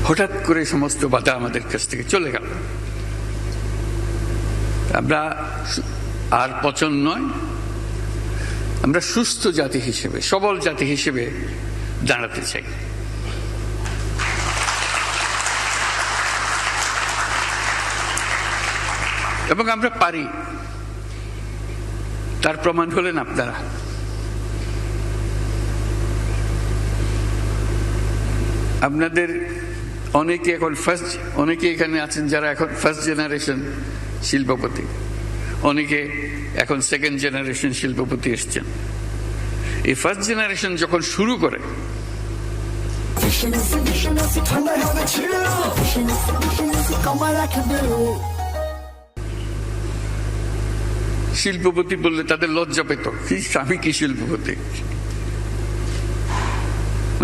হঠাৎ করে সমস্ত বাধা আমাদের কাছ থেকে চলে গেল। আমরা আর পচন নয়, আমরা সুস্থ জাতি হিসেবে, সবল জাতি হিসেবে দাঁড়াতে চাই। এবং আমরা পারি, তার প্রমাণ হলেন আপনারা। আপনাদের অনেকে এখন অনেকে এখানে আছেন যারা এখন ফার্স্ট জেনারেশন শিল্পপতি, অনেকে এখন সেকেন্ড জেনারেশন শিল্পপতি এসছেন। এই ফার্স্ট জেনারেশন যখন শুরু করে, শিল্পপতি বললে তাদের লজ্জা পেত, আমি কি শিল্পপতি।